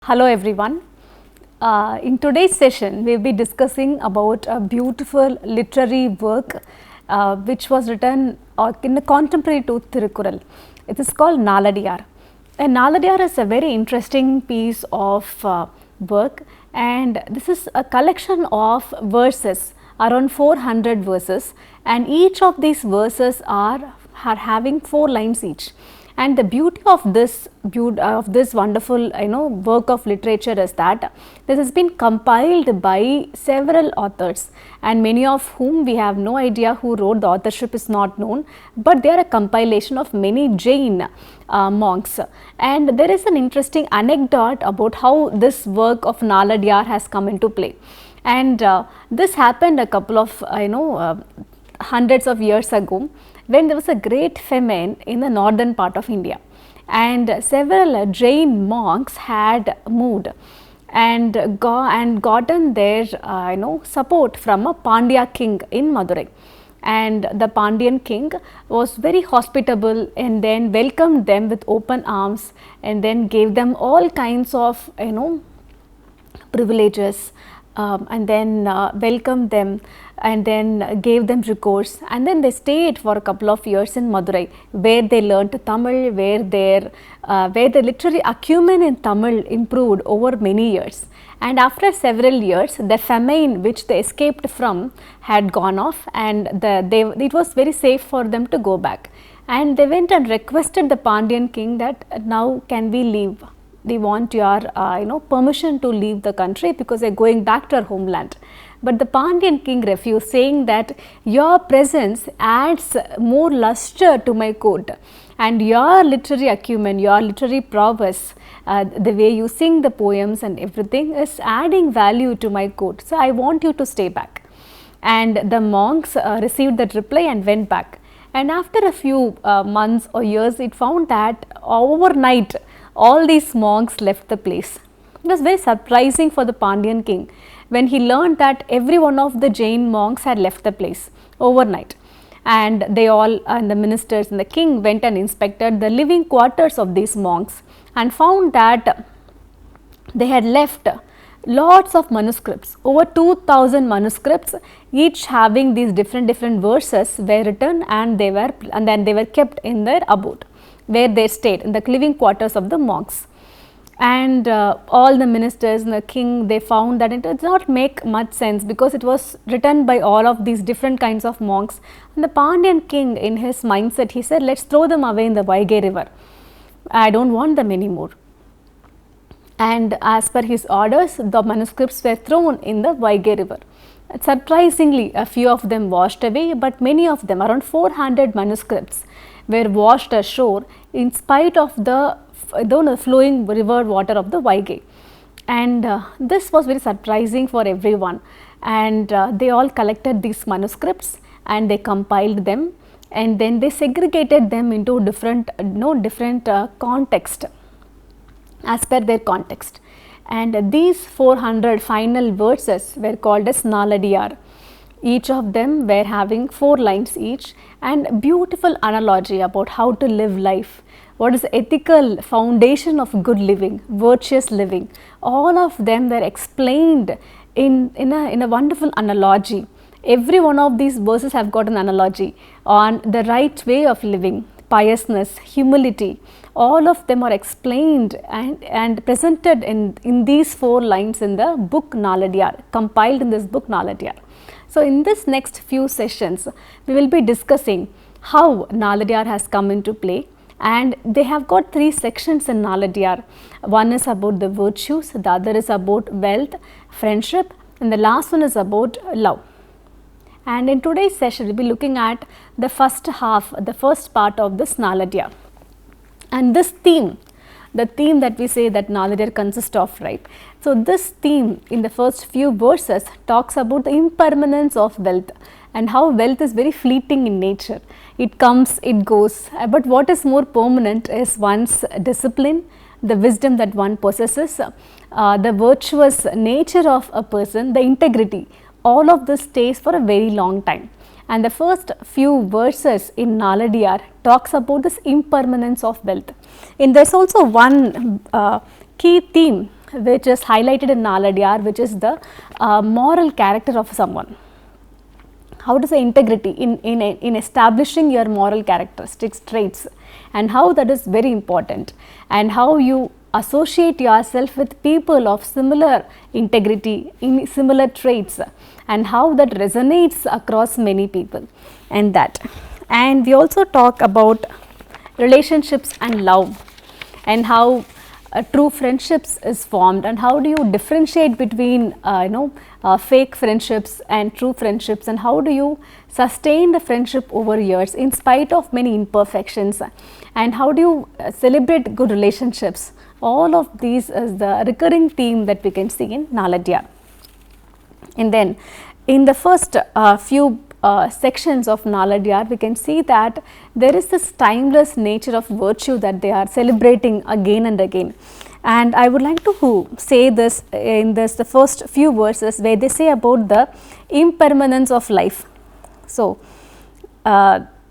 Hello everyone. In today's session, we will be discussing about a beautiful literary work which was written in the contemporary to Tirukkural. It is called NaladiYaar. And NaladiYaar is a very interesting piece of work, and this is a collection of verses, around 400 verses, and each of these verses are having 4 lines each. And the beauty of this wonderful work of literature is that this has been compiled by several authors, and many of whom we have no idea who wrote. The authorship is not known, but they are a compilation of many Jain monks. And there is an interesting anecdote about how this work of NaladiYaar has come into play. And this happened a couple of hundreds of years ago, when there was a great famine in the northern part of India, and several Jain monks had moved and gotten their support from a Pandya king in Madurai. And the Pandyan king was very hospitable and then welcomed them with open arms, and then gave them all kinds of privileges, and then welcomed them, and then gave them recourse, and then they stayed for a couple of years in Madurai, where they learnt Tamil, where their literary acumen in Tamil improved over many years. And after several years, the famine which they escaped from had gone off, and it was very safe for them to go back. And they went and requested the Pandyan king that now can we leave? We want your permission to leave the country because they are going back to our homeland. But the Pandyan king refused, saying that your presence adds more luster to my court, and your literary acumen, your literary prowess, the way you sing the poems and everything is adding value to my court. So I want you to stay back. And the monks received that reply and went back. And after a few months or years, it found that overnight all these monks left the place. It was very surprising for the Pandyan king when he learned that every one of the Jain monks had left the place overnight. And they all, and the ministers and the king, went and inspected the living quarters of these monks and found that they had left lots of manuscripts. Over 2000 manuscripts, each having these different verses were written, and then they were kept in their abode, where they stayed in the living quarters of the monks. And all the ministers and the king, they found that it does not make much sense, because it was written by all of these different kinds of monks. And the Pandyan king, in his mindset, he said, let's throw them away in the Vaigai river. I don't want them anymore. And as per his orders, the manuscripts were thrown in the Vaigai river. Surprisingly, a few of them washed away, but many of them, around 400 manuscripts, were washed ashore in spite of the flowing river water of the Vaigai. And this was very surprising for everyone, and they all collected these manuscripts and they compiled them, and then they segregated them into different context as per their context. And these 400 final verses were called as NaladiYaar. Each of them were having 4 lines each, and beautiful analogy about how to live life. What is the ethical foundation of good living, virtuous living? All of them were explained in a wonderful analogy. Every one of these verses have got an analogy on the right way of living, piousness, humility. All of them are explained and presented in these 4 lines in the book NaladiYaar, compiled in this book NaladiYaar. So in this next few sessions, we will be discussing how NaladiYaar has come into play, and they have got 3 sections in NaladiYaar. One is about the virtues, the other is about wealth, friendship, and the last one is about love. And in today's session, we will be looking at the first half, the first part of this NaladiYaar. And this theme, the theme that we say that NaladiYaar consists of, right? So this theme in the first few verses talks about the impermanence of wealth, and how wealth is very fleeting in nature. It comes, it goes, but what is more permanent is one's discipline, the wisdom that one possesses, the virtuous nature of a person, the integrity. All of this stays for a very long time. And the first few verses in NaladiYaar talks about this impermanence of wealth. And there is also one key theme which is highlighted in NaladiYaar, which is the moral character of someone. How to say integrity in establishing your moral characteristics, traits, and how that is very important, and how you associate yourself with people of similar integrity, in similar traits, and how that resonates across many people, and that. And we also talk about relationships and love, and how true friendships is formed, and how do you differentiate between fake friendships and true friendships, and how do you sustain the friendship over years in spite of many imperfections, and how do you celebrate good relationships. All of these is the recurring theme that we can see in NaladiYaar. And then in the first few sections of NaladiYaar, we can see that there is this timeless nature of virtue that they are celebrating again and again. And I would like to say this in the first few verses, where they say about the impermanence of life. So,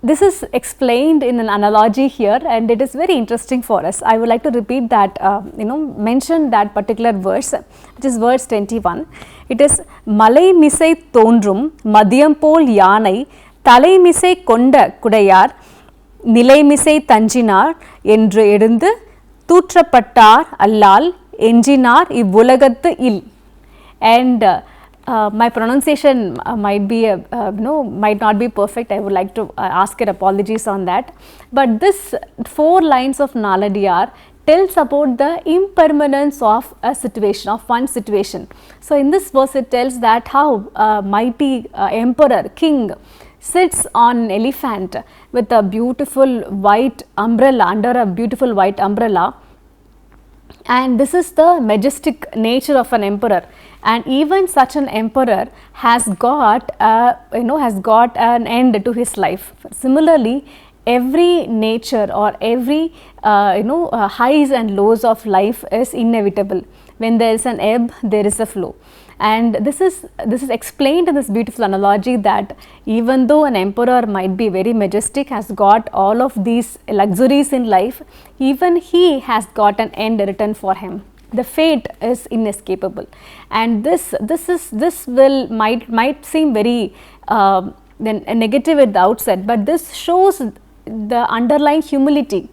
this is explained in an analogy here, and it is very interesting for us. I would like to repeat that, mention that particular verse, which is verse 21. It is Malai misai thondrum madiyam pol yanai thalai misai konda kudayar nilai misai tanjinar endru edundu தூற்றப்பட்டார் அல்லால் எஞ்சினார் இவ்வுலகத்து இல். And my pronunciation might not be perfect. I would like to ask your apologies on that. But this 4 lines of NaladiYaar tells about the impermanence of a situation, of one situation. So in this verse it tells that how mighty emperor, king sits on an elephant with a beautiful white umbrella, under a beautiful white umbrella. And this is the majestic nature of an emperor, and even such an emperor has got an end to his life. Similarly, every nature or every highs and lows of life is inevitable. When there is an ebb, there is a flow. And this is explained in this beautiful analogy that even though an emperor might be very majestic, has got all of these luxuries in life, even he has got an end written for him. The fate is inescapable, and this might seem very negative at the outset, but this shows the underlying humility.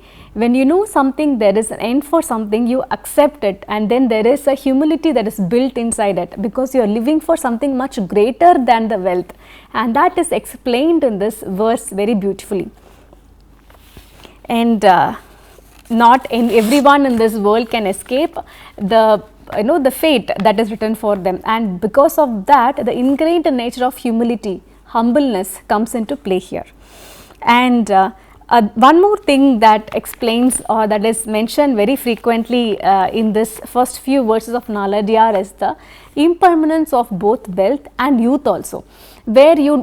When you know something, there is an end for something, you accept it, and then there is a humility that is built inside it, because you are living for something much greater than the wealth, and that is explained in this verse very beautifully. And not everyone in this world can escape the fate that is written for them, and because of that, the ingrained nature of humility, humbleness comes into play here. And one more thing that explains or that is mentioned very frequently in this first few verses of NaladiYaar is the impermanence of both wealth and youth also, where you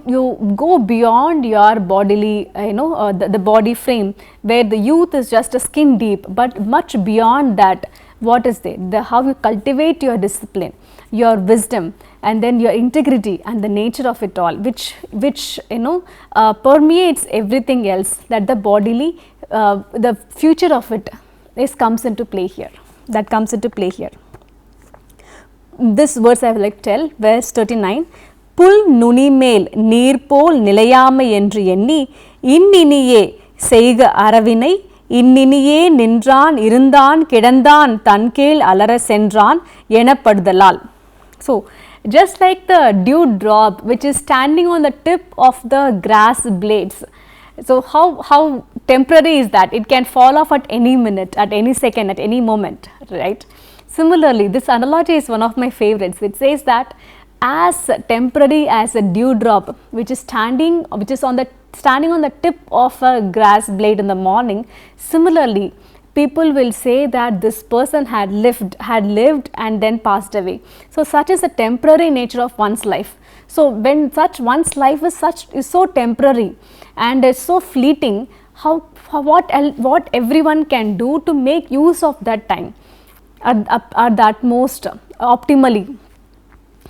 go beyond your bodily, the body frame, where the youth is just a skin deep, but much beyond that, what is there? How you cultivate your discipline, your wisdom, and then your integrity and the nature of it all, which permeates everything else, that the bodily, the future of it comes into play here. That comes into play here. This verse I would like to tell, verse 39. புல் நுனிமேல் நீர்போல் நிலையாமை என்று எண்ணி இன்னினியே செய்க அறவினை இன்னினியே நின்றான் இருந்தான் கிடந்தான் தன்கேள் அலர சென்றான் எனப்படுதலால். So, just like the dew drop which is standing on the tip of the grass blades, so how temporary is that? It can fall off at any minute, at any second, at any moment, right? Similarly, this analogy is one of my favorites. It says that as temporary as a dew drop which is standing on the tip of a grass blade in the morning, similarly people will say that this person had lived and then passed away. So such is the temporary nature of one's life. So when one's life is so temporary and is so fleeting, what everyone can do to make use of that time at that most optimally,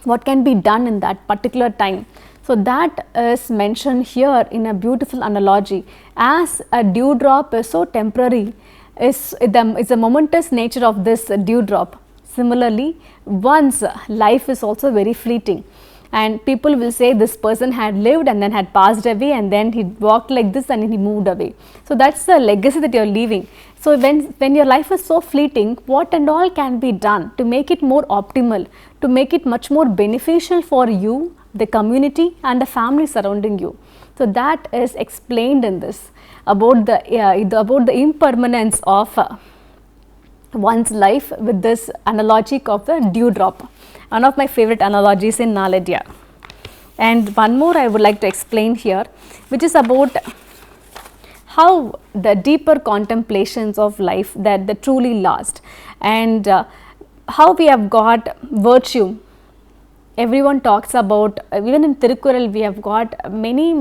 what can be done in that particular time. So that is mentioned here in a beautiful analogy. As a dewdrop is so temporary, is the momentous nature of this dewdrop. Similarly, one's life is also very fleeting, and people will say this person had lived and then had passed away, and then he walked like this and he moved away. So that's the legacy that you're leaving. So when your life is so fleeting, what and all can be done to make it more optimal, to make it much more beneficial for you, the community and the family surrounding you? So that is explained in this about the impermanence of one's life with this analogy of the dewdrop, one of my favorite analogies in NaladiYaar. And one more I would like to explain here, which is about how the deeper contemplations of life that truly last, and how we have got virtue. Everyone talks about, even in Tirukural we have got many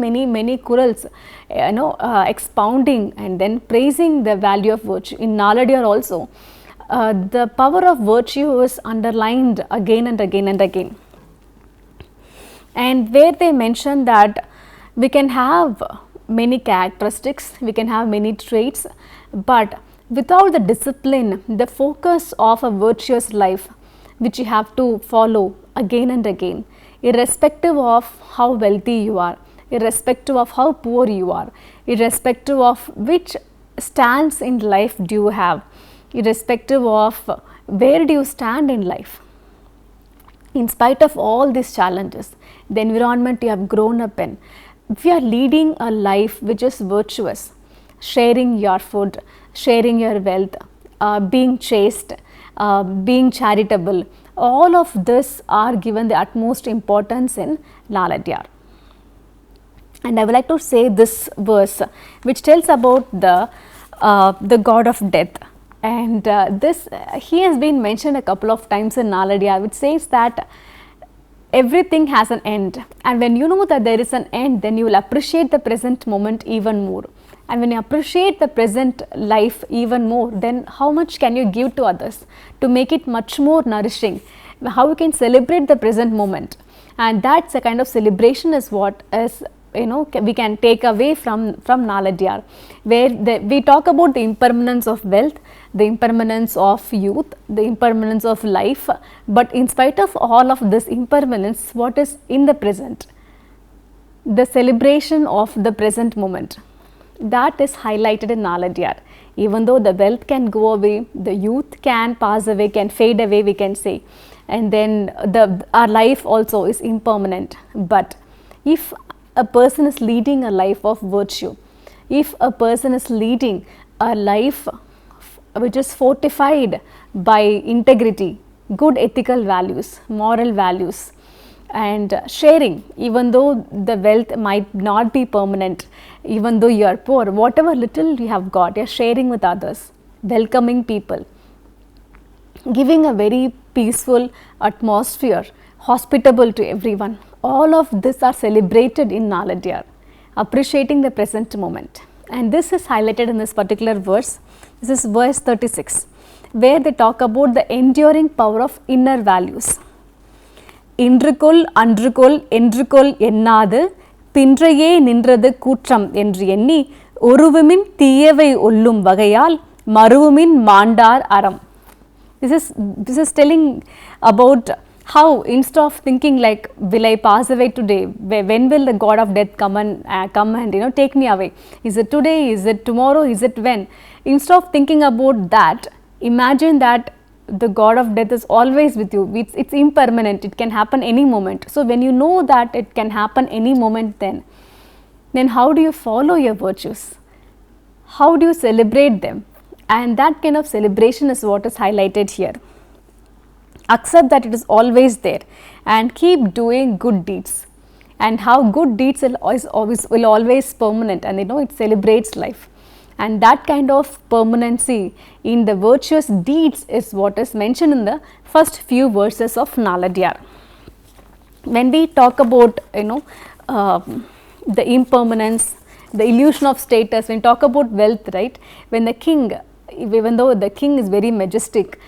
kurals, expounding and then praising the value of virtue. In NaladiYaar also, the power of virtue is underlined again and again and again, and where they mention that we can have many characteristics, we can have many traits, but without the discipline, the focus of a virtuous life, which you have to follow again and again, irrespective of how wealthy you are, irrespective of how poor you are, irrespective of which stance in life do you have, irrespective of where do you stand in life. In spite of all these challenges, the environment you have grown up in, if you are leading a life which is virtuous, sharing your food, sharing your wealth, being chaste, being charitable, all of this are given the utmost importance in NaladiYaar. And I would like to say this verse which tells about the god of death, and this he has been mentioned a couple of times in NaladiYaar, which says that everything has an end, and when you know that there is an end, then you will appreciate the present moment even more. And when you appreciate the present life even more, then how much can you give to others to make it much more nourishing? How you can celebrate the present moment, and that's a kind of celebration is what is, we can take away from NaladiYaar, where we talk about the impermanence of wealth, the impermanence of youth, the impermanence of life, but in spite of all of this impermanence, what is in the present? The celebration of the present moment, that is highlighted in NaladiYaar. Even though the wealth can go away, the youth can pass away, can fade away, we can say, and then our life also is impermanent. But if a person is leading a life of virtue, if a person is leading a life which is fortified by integrity, good ethical values, moral values, and sharing, even though the wealth might not be permanent, even though you are poor, whatever little you have got, you are sharing with others, welcoming people, giving a very peaceful atmosphere, hospitable to everyone. All of this are celebrated in NaladiYaar, appreciating the present moment. And this is highlighted in this particular verse. This is verse 36, where they talk about the enduring power of inner values. இன்றுகொள் அன்றுகொள் என்றுகொள் எண்ணாது பின்றையே நின்றது கூற்றம் என்று எண்ணி ஒருவுமின் தீயவை ஒல்லும் வகையால் மறுவுமின் மாண்டார் அறம். This is telling about how, instead of thinking like, will I pass away today, when will the god of death come and take me away, is it today, is it tomorrow, is it when? Instead of thinking about that, imagine that the god of death is always with you. It's impermanent, it can happen any moment. So when you know that it can happen any moment, then how do you follow your virtues? How do you celebrate them? And that kind of celebration is what is highlighted here. Accept that it is always there and keep doing good deeds, and how good deeds will always permanent, and it celebrates life. And that kind of permanency in the virtuous deeds is what is mentioned in the first few verses of NaladiYaar. When we talk about the impermanence, the illusion of status, when we talk about wealth, right, when the king, even though the king is very majestic,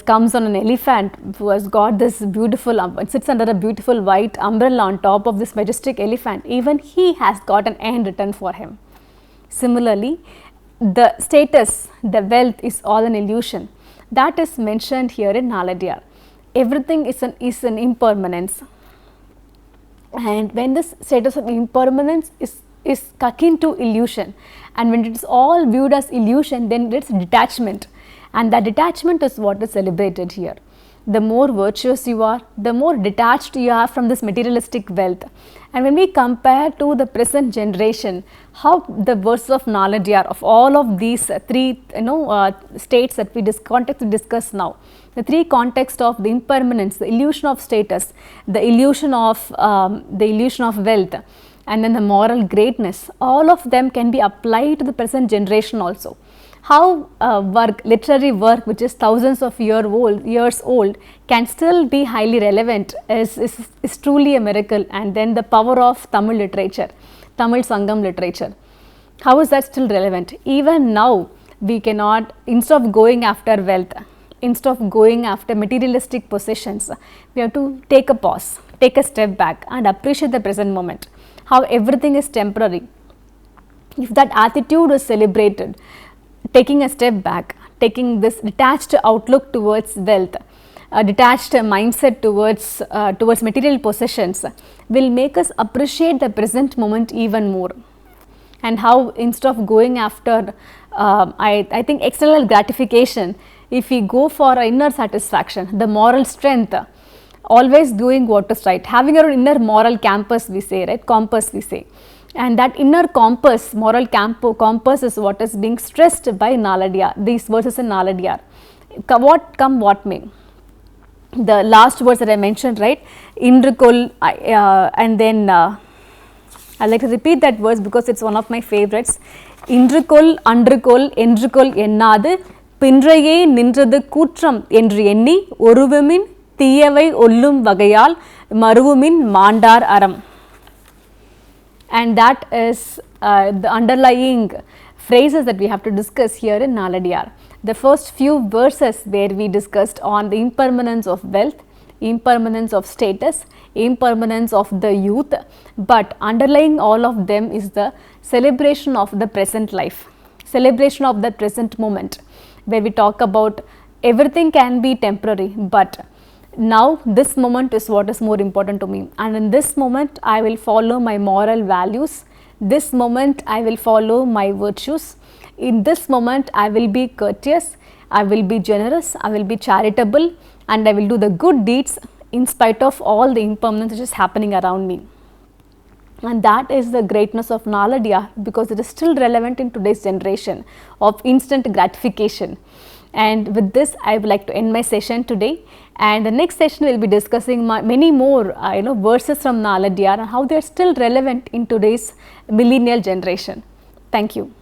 comes on an elephant who has got this beautiful, sits under a beautiful white umbrella on top of this majestic elephant, even he has got an end written for him. Similarly, the status, the wealth is all an illusion, That is mentioned here in NaladiYaar. Everything is an impermanence, and when this status of impermanence is akin to illusion, and when it is all viewed as illusion, then it is detachment, and that detachment is what is celebrated here. The more virtuous you are, the more detached you are from this materialistic wealth. And when we compare to the present generation, how the verse of NaladiYaar, of all of these three states that we discuss now, the three contexts of the impermanence, the illusion of status, the illusion of wealth, and then the moral greatness, all of them can be applied to the present generation also. How literary work which is thousands of years old can still be highly relevant is truly a miracle. And then the power of Tamil literature, Tamil Sangam literature, how is that still relevant? Even now we cannot, instead of going after wealth, instead of going after materialistic possessions, we have to take a pause, take a step back and appreciate the present moment, how everything is temporary. If that attitude is celebrated, taking a step back, taking this detached outlook towards wealth, a detached mindset towards material possessions, will make us appreciate the present moment even more. And how instead of going after I think external gratification, if we go for inner satisfaction, the moral strength, always doing what is right, having our inner moral compass, we say, right, compass we say. And that inner compass, moral compass is what is being stressed by NaladiYaar, these verses in NaladiYaar. What may. The last verse that I mentioned, right, Indrukol, and then I like to repeat that verse because it's one of my favorites. Indrukol, Andrukol, Endrukol Ennadu, Pindraye Nindrathu Kutram Endru Enni, Oruvumin, Thiyavai Ollum Vagayal, Maruvumin Mandar Aram. And that is the underlying phrases that we have to discuss here in NaladiYaar. The first few verses where we discussed on the impermanence of wealth, impermanence of status, impermanence of the youth, but underlying all of them is the celebration of the present life, celebration of the present moment, where we talk about everything can be temporary, but now this moment is what is more important to me, and in this moment I will follow my moral values, this moment I will follow my virtues, in this moment I will be courteous, I will be generous, I will be charitable, and I will do the good deeds in spite of all the impermanence which is happening around me. And that is the greatness of NaladiYaar, because it is still relevant in today's generation of instant gratification. And with this, I would like to end my session today. And the next session we will be discussing many more verses from NaladiYaar and how they are still relevant in today's millennial generation. Thank you.